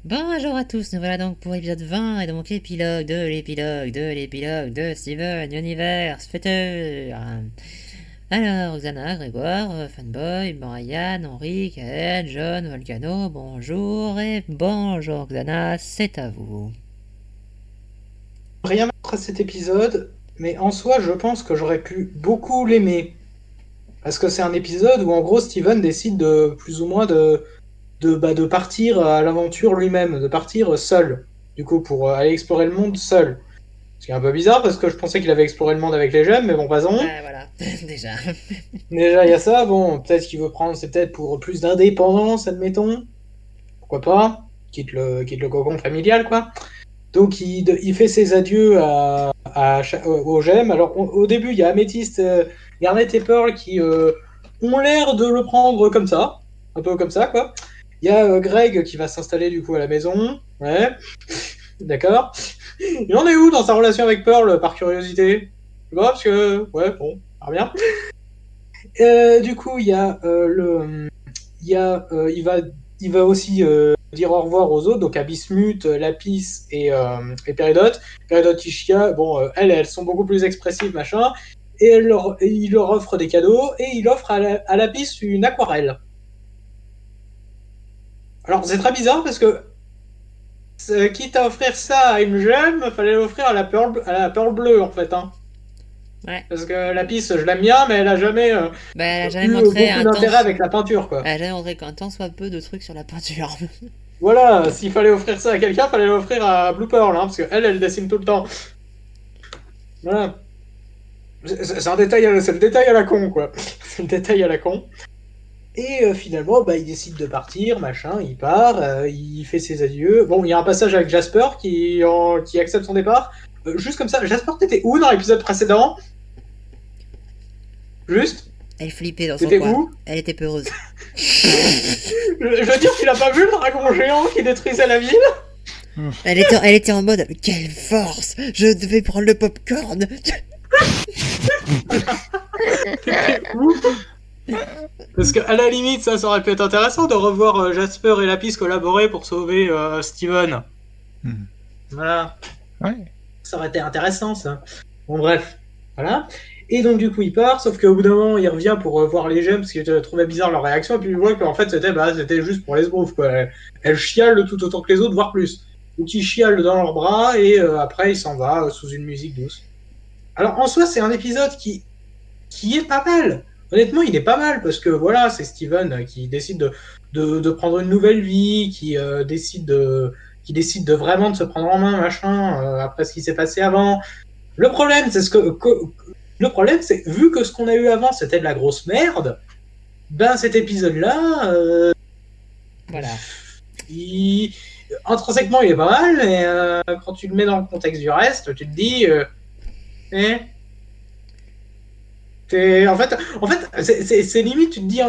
Bonjour à tous, nous voilà donc pour l'épisode 20 et donc l'épilogue de Steven Universe Fêteur. Alors, Xana, Grégoire, Fanboy, Brian, Henri, Kael, John, Volcano, bonjour et bonjour Xana, c'est à vous. Rien mettre à cet épisode, mais en soi, je pense que j'aurais pu beaucoup l'aimer. Parce que c'est un épisode où, en gros, Steven décide de plus ou moins de partir à l'aventure lui-même, de partir seul, du coup, pour aller explorer le monde seul. Ce qui est un peu bizarre parce que je pensais qu'il avait exploré le monde avec les gemmes, mais bon, passons. Ouais, voilà, déjà. Déjà, il y a ça. Bon, peut-être qu'il veut prendre, c'est peut-être pour plus d'indépendance, admettons. Pourquoi pas? Quitte le cocon familial, quoi. Donc il fait ses adieux aux gemmes. Alors au début, il y a Améthyste, Garnet et Pearl qui ont l'air de le prendre comme ça, un peu comme ça quoi. Il y a Greg qui va s'installer du coup à la maison. Ouais, d'accord. Il en est où dans sa relation avec Pearl par curiosité? Je sais pas parce que ouais bon, ça va bien. Du coup, il va aussi dire au revoir aux autres, donc à Bismuth, Lapis et Péridot. Péridot, Ishia, bon, elles sont beaucoup plus expressives, machin, et il leur offre des cadeaux, et il offre à Lapis une aquarelle. Alors, c'est très bizarre, parce que, quitte à offrir ça à une gemme, fallait l'offrir à la Pearl bleue, en fait, hein. Ouais, Parce que Lapis, je l'aime bien, mais elle a jamais bah elle a jamais eu montré beaucoup un d'intérêt temps, avec la peinture, quoi. elle a jamais montré qu'un temps soit peu de trucs sur la peinture. Voilà, s'il fallait offrir ça à quelqu'un, fallait l'offrir à Blue Pearl, hein, parce qu'elle, elle dessine tout le temps. Voilà. C'est un détail, c'est le détail à la con, quoi. C'est le détail à la con. Et finalement, bah, il décide de partir, machin, il part, il fait ses adieux. Bon, il y a un passage avec Jasper qui accepte son départ. Juste comme ça, Jasper, t'étais où dans l'épisode précédent? Juste? Elle flippait dans son T'étais coin, où? elle était peureuse. Je veux dire, tu l'as pas vu le dragon géant qui détruisait la ville? Elle était en mode quelle force, je devais prendre le popcorn. T'étais où? Parce qu'à la limite, ça aurait pu être intéressant de revoir Jasper et Lapis collaborer pour sauver Steven. Hmm. Voilà, Ouais. ça aurait été intéressant ça. Bon, bref, voilà. Et donc, du coup, il part, sauf qu'au bout d'un moment, il revient pour voir les gemmes parce qu'il trouvait bizarre leur réaction, et puis il voit qu'en fait, c'était juste pour les sbroufs, quoi. Elle chiale tout autant que les autres, voire plus. Donc, il chiale dans leurs bras, et après, il s'en va sous une musique douce. Alors, en soi, c'est un épisode qui est pas mal. Honnêtement, il est pas mal parce que voilà, c'est Steven qui décide de prendre une nouvelle vie, qui décide de vraiment de se prendre en main, machin, après ce qui s'est passé avant. Le problème, le problème, c'est vu que ce qu'on a eu avant, c'était de la grosse merde. Ben cet épisode-là, Voilà. il, intrinsèquement, il est pas mal, mais quand tu le mets dans le contexte du reste, tu te dis, eh, en fait, c'est limite, tu te dis,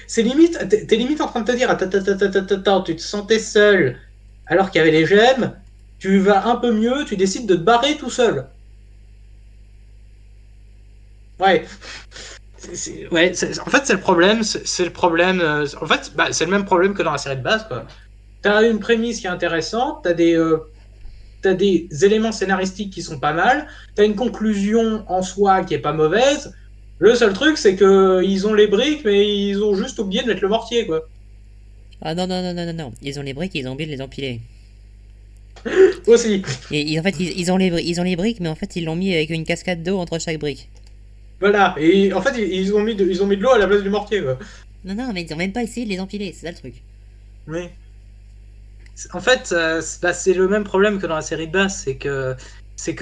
c'est limite, t'es limite en train de te dire, attends, attends, attends, attends, attends, tu te sentais seul alors qu'il y avait les gemmes, tu vas un peu mieux, tu décides de te barrer tout seul. Ouais, en fait, c'est le problème, c'est le problème, en fait, bah, c'est le même problème que dans la série de base, quoi. T'as une prémisse qui est intéressante, t'as des éléments scénaristiques qui sont pas mal, t'as une conclusion en soi qui est pas mauvaise. Le seul truc, c'est que ils ont les briques, mais ils ont juste oublié de mettre le mortier, quoi. Ah non, non, non, non, non, non. Ils ont les briques, ils ont oublié de les empiler. Aussi. En fait, ils ont les briques, mais en fait, ils l'ont mis avec une cascade d'eau entre chaque brique. Voilà. Et en fait, ils ont mis de l'eau à la place du mortier, quoi. Non, non, mais ils ont même pas essayé de les empiler, c'est ça le truc. Oui. En fait, c'est le même problème que dans la série de base, c'est que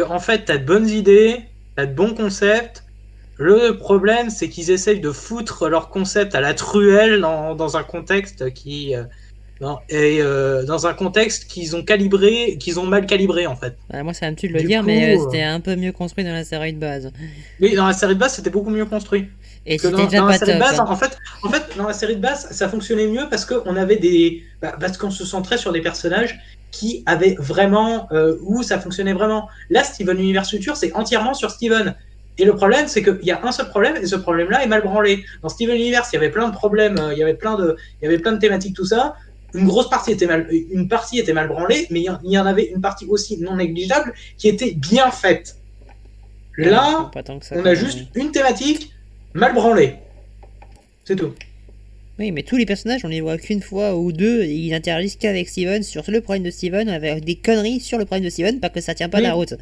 en fait, t'as de bonnes idées, t'as de bons concepts. Le problème, c'est qu'ils essayent de foutre leurs concepts à la truelle dans un contexte dans un contexte qu'ils ont mal calibré en fait. Ouais, moi, ça va me tue de le Du dire, mais coup, c'était un peu mieux construit dans la série de base. mais dans la série de base, c'était beaucoup mieux construit. Et Parce que c'était déjà dans la pas série de top, base, hein. en fait, dans la série de base, ça fonctionnait mieux parce qu'on avait parce qu'on se centrait sur des personnages qui avaient vraiment, où ça fonctionnait vraiment. Là, Steven Universe Future, c'est entièrement sur Steven. Et le problème, c'est qu'il y a un seul problème, et ce problème-là est mal branlé. Dans Steven Universe, il y avait plein de problèmes, il y avait plein de thématiques, tout ça. une partie était mal branlée, mais il y en avait une partie aussi non négligeable qui était bien faite. Là, pas tant que ça, on quand a même, juste oui. une thématique mal branlée. C'est tout. Oui, mais tous les personnages, on les voit qu'une fois ou deux, et ils interagissent qu'avec Steven sur le problème de Steven, avec des conneries sur le problème de Steven, parce que ça tient pas la Oui. route.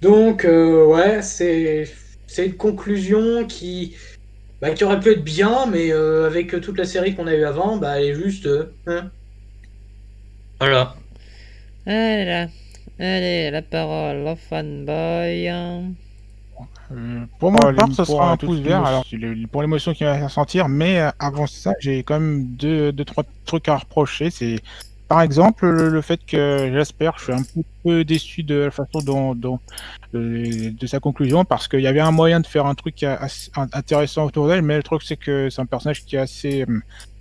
Donc, ouais, c'est une conclusion qui aurait pu être bien, mais avec toute la série qu'on a eue avant, bah, elle est juste. Voilà. Ah là là. Allez, la parole au fanboy. Pour ma part, ce sera un pouce vert. Alors, pour l'émotion qu'il va faire sentir, mais avant ça, j'ai quand même deux, trois trucs à reprocher. C'est, par exemple, le fait que j'espère, je suis un peu déçu de la façon de sa conclusion, parce qu'il y avait un moyen de faire un truc intéressant autour d'elle, mais le truc, c'est que c'est un personnage qui est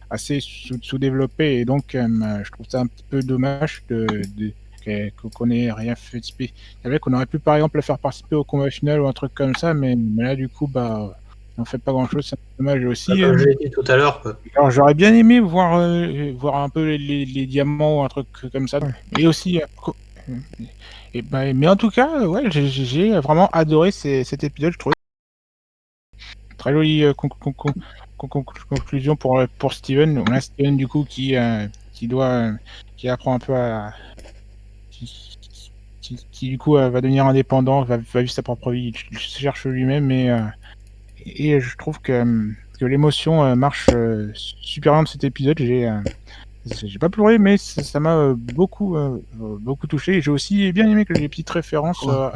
assez sous-développé, et donc je trouve ça un petit peu dommage qu'on ait rien fait de spécial. Qu'on aurait pu par exemple le faire participer au combat final ou un truc comme ça, mais là du coup on fait pas grand chose, c'est dommage aussi. Comme je l'ai dit tout à l'heure, quoi. Alors j'aurais bien aimé voir un peu les diamants ou un truc comme ça, et aussi mais en tout cas ouais, j'ai vraiment adoré cet épisode. Je trouvais très jolie conclusion pour Steven. On a Steven du coup qui apprend un peu qui du coup va devenir indépendant, va vivre sa propre vie, il se cherche lui-même, et je trouve que l'émotion marche super bien de cet épisode. J'ai pas pleuré, mais ça m'a beaucoup touché. Et j'ai aussi bien aimé que les petites références à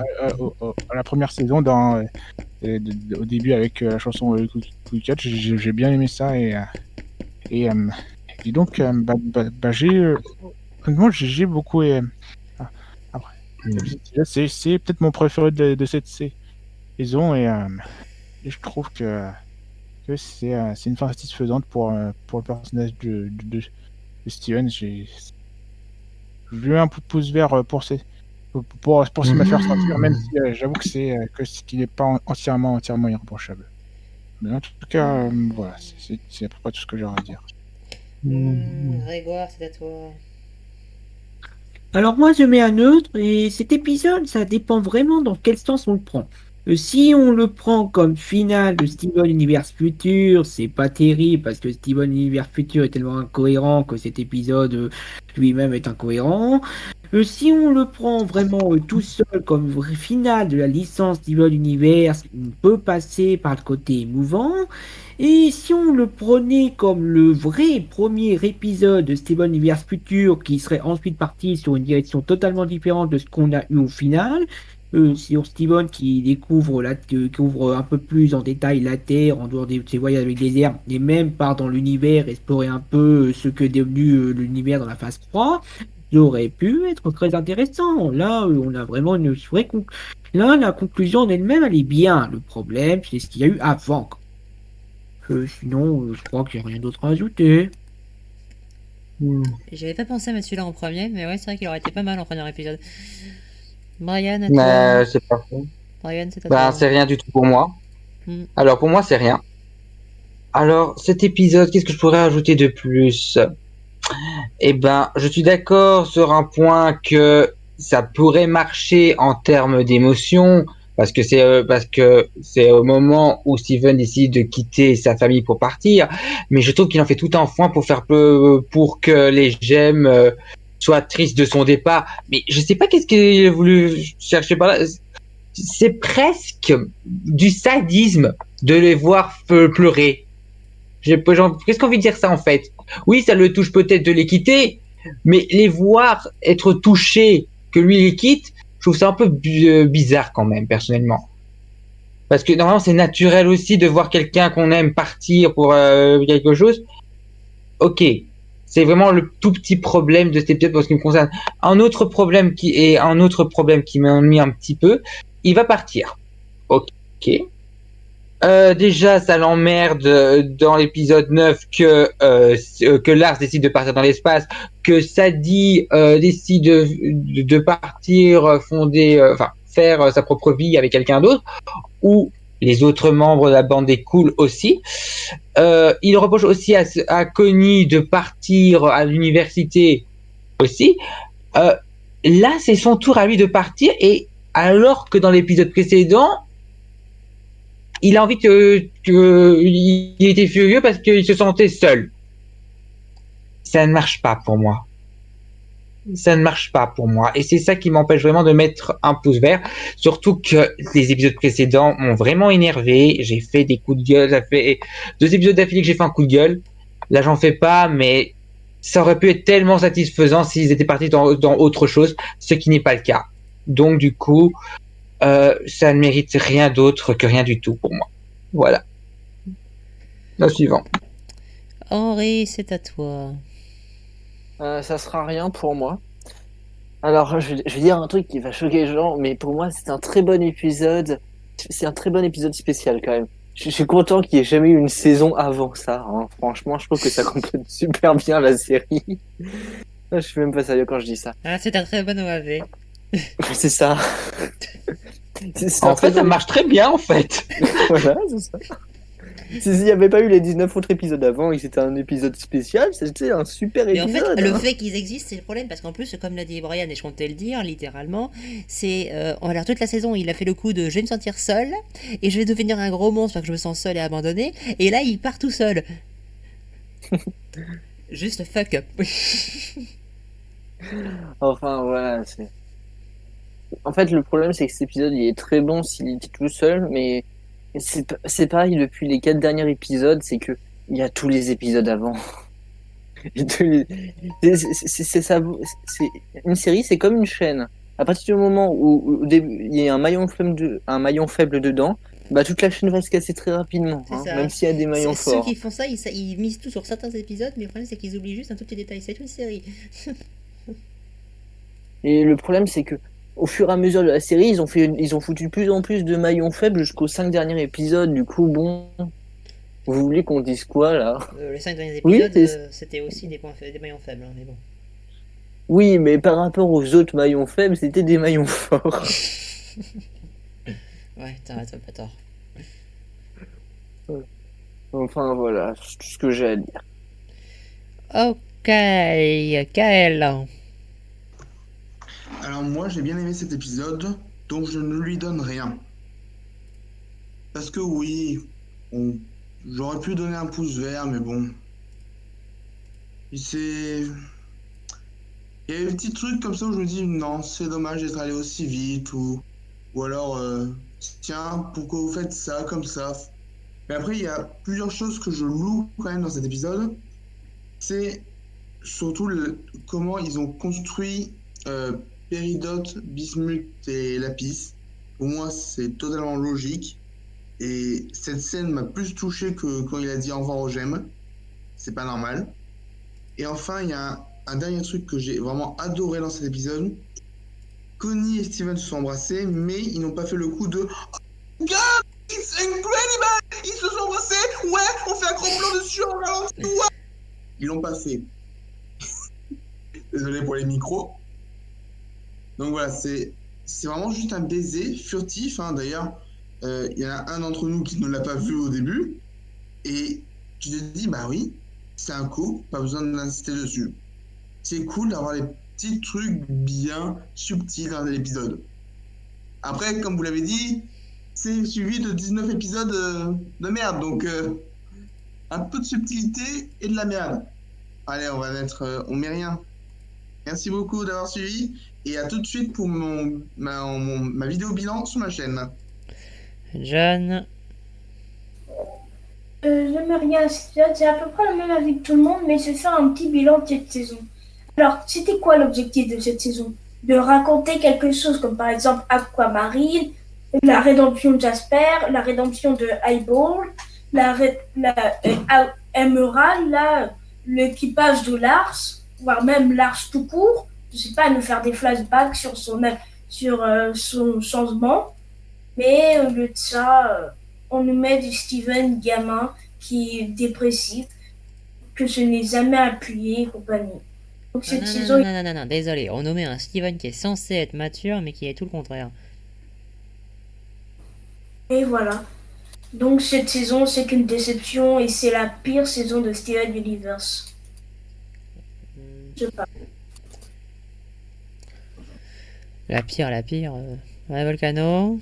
la première saison au début avec la chanson Cookie Catch. J'ai bien aimé ça, et, euh, et donc honnêtement, j'ai beaucoup aimé. Ah, après, c'est peut-être mon préféré de cette saison, et je trouve que c'est une fin satisfaisante pour le personnage de Steven. Je lui mets un pouce vert pour ce qu'il m'a fait ressentir, même si j'avoue qu'il n'est pas entièrement irréprochable. Mais en tout cas, voilà, c'est à peu près tout ce que j'ai à dire. Grégoire, c'est à toi. Alors moi je mets un neutre et cet épisode ça dépend vraiment dans quel sens on le prend. Si on le prend comme finale de Steven Universe Future, c'est pas terrible parce que Steven Universe Future est tellement incohérent que cet épisode lui-même est incohérent. Si on le prend vraiment tout seul comme vrai finale de la licence Steven Universe, on peut passer par le côté émouvant. Et si on le prenait comme le vrai premier épisode de Steven Universe Future, qui serait ensuite parti sur une direction totalement différente de ce qu'on a eu au final, sur Steven qui qui ouvre un peu plus en détail la Terre en dehors de ses voyages avec les airs, et même part dans l'univers, explorer un peu ce que est devenu l'univers dans la phase 3, ça aurait pu être très intéressant. Là, on a vraiment une vraie Là, la conclusion en elle-même, elle est bien. Le problème, c'est ce qu'il y a eu avant. Sinon, je crois qu'il n'y a rien d'autre à ajouter. J'avais pas pensé à mettre celui-là en premier, mais ouais, c'est vrai qu'il aurait été pas mal en premier épisode. Brian, à toi. Mais c'est parfait. Brian, c'est à Ben, toi. c'est rien du tout pour moi. Hmm. Alors, pour moi, c'est rien. Alors, cet épisode, qu'est-ce que je pourrais ajouter de plus? Eh ben, je suis d'accord sur un point que ça pourrait marcher en termes d'émotion, parce que c'est au moment où Steven décide de quitter sa famille pour partir, mais je trouve qu'il en fait tout un foin pour que les gemmes soient tristes de son départ. Mais je sais pas qu'est-ce qu'il a voulu chercher par là. C'est presque du sadisme de les voir pleurer. J'ai presque envie de dire ça en fait. Oui, ça le touche peut-être de les quitter, mais les voir être touchés, que lui les quitte, je trouve ça un peu bizarre quand même, personnellement. Parce que normalement, c'est naturel aussi de voir quelqu'un qu'on aime partir pour quelque chose. Ok, c'est vraiment le tout petit problème de cet épisode pour ce qui me concerne. Un autre problème qui m'ennuie un petit peu, il va partir. Ok. Déjà, ça l'emmerde dans l'épisode 9 que Lars décide de partir dans l'espace, que Sadie décide de partir faire sa propre vie avec quelqu'un d'autre, ou les autres membres de la bande est cool aussi. Il reproche aussi à Connie de partir à l'université aussi. Là, c'est son tour à lui de partir, et alors que dans l'épisode précédent, il a envie il était furieux parce qu'il se sentait seul. Ça ne marche pas pour moi. Ça ne marche pas pour moi. Et c'est ça qui m'empêche vraiment de mettre un pouce vert. Surtout que les épisodes précédents m'ont vraiment énervé. J'ai fait des coups de gueule. Ça fait 2 épisodes d'affilée que j'ai fait un coup de gueule. Là, j'en fais pas, mais ça aurait pu être tellement satisfaisant s'ils étaient partis dans autre chose, ce qui n'est pas le cas. Donc, du coup, ça ne mérite rien d'autre que rien du tout pour moi. Voilà. Le suivant. Henri, c'est à toi. Ça sera rien pour moi. Alors, je vais dire un truc qui va choquer les gens, mais pour moi, c'est un très bon épisode. C'est un très bon épisode spécial quand même. Je suis content qu'il n'y ait jamais eu une saison avant ça, hein. Franchement, je trouve que ça complète super bien la série. Je suis même pas sérieux quand je dis ça. Ah, c'est un très bon OAV. C'est ça. En fait, ça marche très bien, en fait. Voilà, c'est ça. S'il n'y avait pas eu les 19 autres épisodes avant et que c'était un épisode spécial, c'était un super Mais en épisode. fait, le fait qu'ils existent, c'est le problème, parce qu'en plus, comme l'a dit Brian, et je comptais le dire, littéralement, c'est... alors, toute la saison, il a fait le coup de « je vais me sentir seul, et je vais devenir un gros monstre parce que je me sens seul et abandonné », et là, il part tout seul. Juste fuck up. Enfin, voilà, c'est... En fait, le problème, c'est que cet épisode, il est très bon s'il était tout seul, mais c'est pareil depuis les 4 derniers épisodes, c'est que il y a tous les épisodes avant. C'est ça, c'est une série, c'est comme une chaîne. À partir du moment où au début, il y a un maillon faible dedans, bah toute la chaîne va se casser très rapidement, hein, même s'il y a des maillons forts. Ceux qui font ça, ils misent tout sur certains épisodes, mais le problème, c'est qu'ils oublient juste un tout petit détail. C'est une série. Et le problème, c'est que au fur et à mesure de la série, ils ont foutu de plus en plus de maillons faibles jusqu'aux 5 derniers épisodes. Du coup, bon, vous voulez qu'on dise quoi là? Les 5 derniers Oui, épisodes, c'était aussi des maillons faibles, hein, mais bon. Oui, mais par rapport aux autres maillons faibles, c'était des maillons forts. Ouais, t'as pas tort. Enfin voilà, c'est tout ce que j'ai à dire. Ok, Kael. Alors moi j'ai bien aimé cet épisode, donc je ne lui donne rien. Parce que oui, j'aurais pu donner un pouce vert, mais bon. C'est... Il y a des petits trucs comme ça où je me dis non, c'est dommage d'être allé aussi vite, ou alors tiens, pourquoi vous faites ça comme ça? Mais après il y a plusieurs choses que je loue quand même dans cet épisode. C'est surtout comment ils ont construit Péridot, Bismuth et Lapis. Pour moi, c'est totalement logique. Et cette scène m'a plus touché que quand il a dit au revoir aux gemmes. C'est pas normal. Et enfin, il y a un dernier truc que j'ai vraiment adoré dans cet épisode. Connie et Steven se sont embrassés, mais ils n'ont pas fait le coup de God, it's incredible! Ils se sont embrassés! Ouais, on fait un gros plan dessus en ralenti! Ouais! Ils l'ont pas fait. Désolé pour les micros. Donc voilà, c'est vraiment juste un baiser furtif, hein. D'ailleurs, il y en a un d'entre nous qui ne l'a pas vu au début. Et tu te dis, bah oui, c'est un coup, pas besoin d'insister dessus. C'est cool d'avoir les petits trucs bien subtils dans l'épisode. Après, comme vous l'avez dit, c'est suivi de 19 épisodes de merde. Donc, un peu de subtilité et de la merde. Allez, on met rien. Merci beaucoup d'avoir suivi et à tout de suite pour ma vidéo bilan sur ma chaîne. John. J'aime rien à cet épisode, c'est à peu près le même avis que tout le monde, mais je vais faire un petit bilan de cette saison. Alors, c'était quoi l'objectif de cette saison? De raconter quelque chose comme par exemple Aquamarine, la rédemption de Jasper, la rédemption de Highball, la Emerald, l'équipage de Lars, voire même Lars tout court. Je sais pas, nous faire des flashbacks sur son changement. Mais au lieu de ça, on nous met du Steven gamin qui est dépressif, que je n'ai jamais appuyé et compagnie. Donc cette saison... Non, désolé. On nous met un Steven qui est censé être mature, mais qui est tout le contraire. Et voilà. Donc cette saison, c'est qu'une déception et c'est la pire saison de Steven Universe. Je sais pas. La pire, la pire. Ouais, Volcano.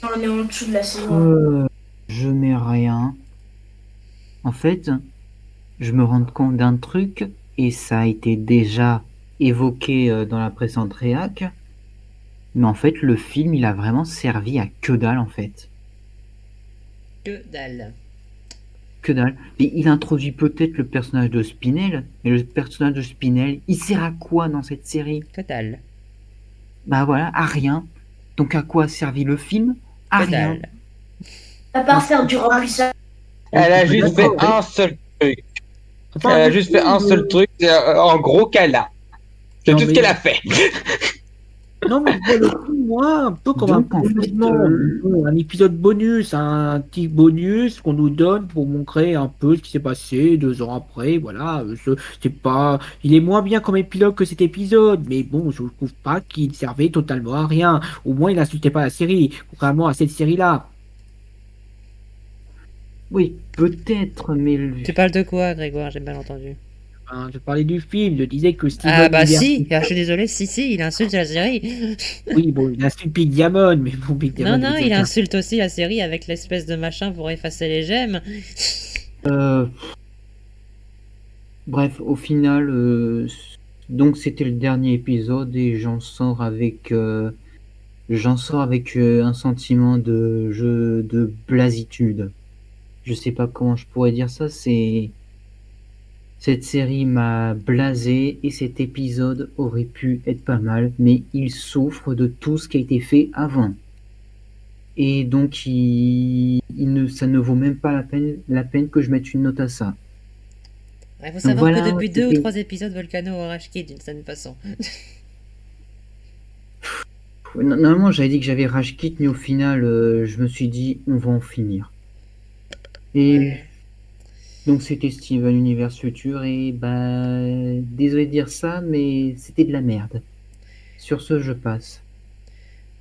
On est en dessous de la saison. Je mets rien. En fait, je me rends compte d'un truc, et ça a été déjà évoqué dans la précédente réac, mais en fait, le film, il a vraiment servi à que dalle, en fait. Que dalle. Que dalle. Et il introduit peut-être le personnage de Spinel, mais le personnage de Spinel, il sert à quoi dans cette série? Que dalle. Bah voilà, à rien. Donc à quoi a servi le film? À Que rien. dalle. À part faire du remplissage. Elle a juste fait un seul truc. Elle a juste fait un seul truc, en gros câlin. C'est Non, tout ce mais- qu'elle a fait. Non, mais je vois le film, moi, un peu comme Donc, un en fait, prolongement, un épisode bonus, un petit bonus qu'on nous donne pour montrer un peu ce qui s'est passé 2 ans après. Voilà, c'est pas, il est moins bien comme épilogue que cet épisode, mais bon, je trouve pas qu'il servait totalement à rien. Au moins, il n'insultait pas la série, contrairement à cette série-là. Oui, peut-être, mais Tu parles de quoi, Grégoire? J'ai mal entendu. Hein, je parlais du film, je disais que Steven Ah bah Universe- si, je suis désolé, si, il insulte la série. Oui, bon, il insulte Big Diamond, mais bon, Big Diamond. Non, c'est il quelqu'un. insulte aussi la série avec l'espèce de machin pour effacer les gemmes. Bref, au final, donc c'était le dernier épisode et j'en sors avec un sentiment de blasitude. Je sais pas comment je pourrais dire ça. Cette série m'a blasé et cet épisode aurait pu être pas mal, mais il souffre de tout ce qui a été fait avant. Et donc, ça ne vaut même pas la peine que je mette une note à ça. Il faut savoir Voilà, que depuis 2 ou c'était- 3 épisodes, Volcano aura Kid d'une certaine façon. Normalement, j'avais dit que j'avais rage quit, mais au final, je me suis dit, on va en finir. Et Ouais. donc, c'était Steven Universe Future, et bah, désolé de dire ça, mais c'était de la merde. Sur ce, je passe.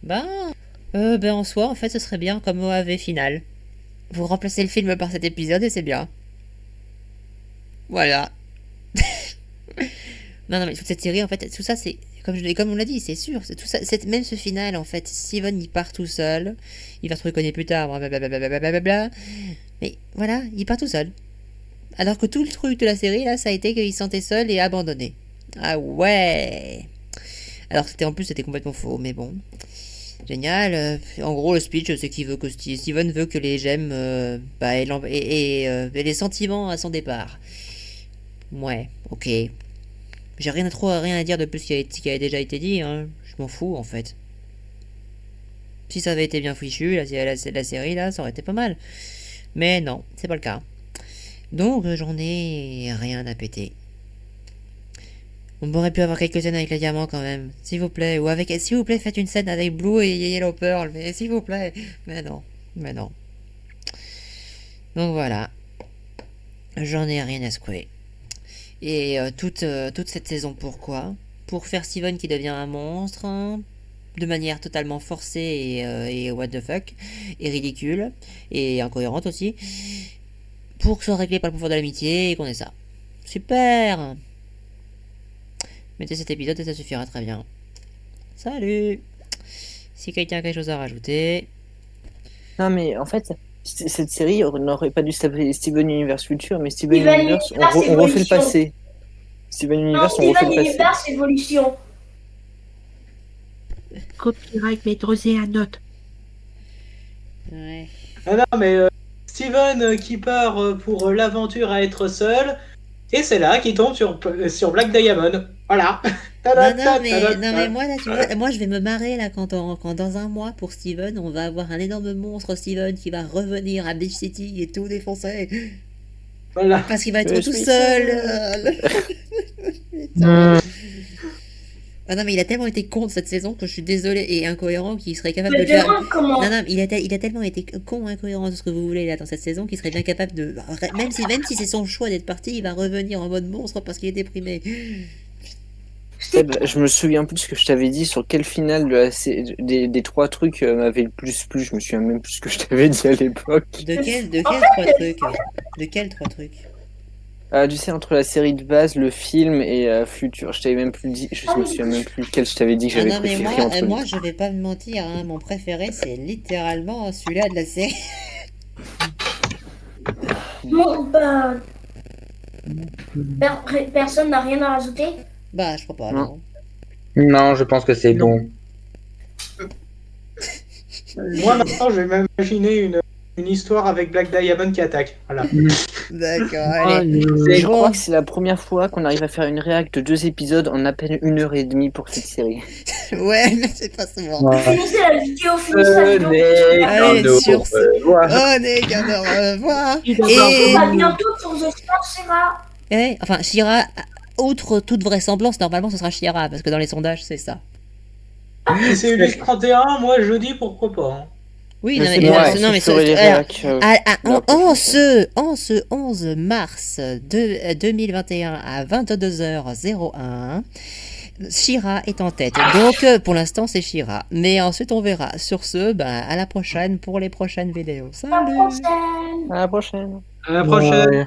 Ben en soi, en fait, ce serait bien comme OAV final. Vous remplacez le film par cet épisode et c'est bien. Voilà. Non, mais toute cette série, en fait, tout ça, c'est comme on l'a dit, c'est sûr. C'est tout ça, même ce final, en fait, Steven, il part tout seul. Il va se reconnaître plus tard, blablabla. Mais voilà, il part tout seul. Alors que tout le truc de la série, là, ça a été qu'il se sentait seul et abandonné. Ah ouais. Alors en plus, c'était complètement faux, mais bon. Génial. En gros, le speech, c'est qu'il veut que Steven veut que les gemmes aient les sentiments à son départ. Ouais, ok. J'ai rien à dire de plus qui a déjà été dit, hein. Je m'en fous, en fait. Si ça avait été bien fichu, la série, là, ça aurait été pas mal. Mais non, c'est pas le cas. Donc, j'en ai rien à péter. On aurait pu avoir quelques scènes avec les diamants quand même, s'il vous plaît. Ou s'il vous plaît, faites une scène avec Blue et Yellow Pearl, mais s'il vous plaît. Mais non. Donc voilà. J'en ai rien à secouer. Et toute cette saison, pourquoi? Pour faire Steven qui devient un monstre, hein, de manière totalement forcée et what the fuck, et ridicule, et incohérente aussi, pour que ce soit réglé par le pouvoir de l'amitié et qu'on ait ça. Super! Mettez cet épisode et ça suffira très bien. Salut! Si quelqu'un a quelque chose à rajouter... Non, mais en fait, cette série n'aurait pas dû s'appeler Steven Universe Future, mais Steven Steven Universe, Universe on refait le Evolution. passé. Steven Non, Universe, on refait Steven le passé. Universe Evolution. Copyright maîtrisé à note. Ouais. Ah non, mais Steven qui part pour l'aventure à être seul, et c'est là qu'il tombe sur Black Diamond. Voilà. Non, mais moi, là, tu vois, moi, je vais me marrer, là, quand dans un mois, pour Steven, on va avoir un énorme monstre, Steven, qui va revenir à Beach City et tout défoncer. Voilà. Parce qu'il va être Je tout suis seul. Putain. Ah non, mais il a tellement été con de cette saison que je suis désolé et incohérent qu'il serait capable de Mais faire. demain, comment? Non, il a tellement été con, incohérent de ce que vous voulez là dans cette saison qu'il serait bien capable de. Même si c'est son choix d'être parti, il va revenir en mode monstre parce qu'il est déprimé. Je me souviens plus ce que je t'avais dit sur quel final des 3 trucs m'avait le plus plu. Je me souviens même plus ce que je t'avais dit à l'époque. De quel 3 trucs? De quel 3 trucs? Tu sais, entre la série de base, le film et Futur. Je t'avais même plus dit, je me souviens même plus lequel je t'avais dit que j'avais non, mais préféré entre moi, je vais pas me mentir, hein, mon préféré, c'est littéralement celui-là de la série. Bon, bah. Personne n'a rien à rajouter. Bah, je crois pas, Non. non. Non, je pense que c'est bon. Moi, maintenant, je vais m'imaginer une histoire avec Black Diamond qui attaque. Voilà. D'accord, Ah, allez. Je Bon. crois que c'est la première fois qu'on arrive à faire une réact de 2 épisodes en à peine 1h30 pour cette série. Ouais, mais c'est pas souvent. Finissez la vidéo, finissez la vidéo. Allez, sur ce. On est qu'à au revoir. Et à bientôt pour The Star Shira. Enfin, Shira, outre toute vraisemblance, normalement ce sera Shira, parce que dans les sondages, c'est ça. Si c'est Ulysse 31, moi je dis pourquoi pas. Hein. Oui, Mais non, c'est mais, bon, non, mais sur les alors, réacs, en ce 11 mars 2021 à 22h01, Shira est en tête. Donc pour l'instant c'est Shira. Mais ensuite on verra. Sur ce, à la prochaine pour les prochaines vidéos. Salut! À la prochaine. À la prochaine. Ouais.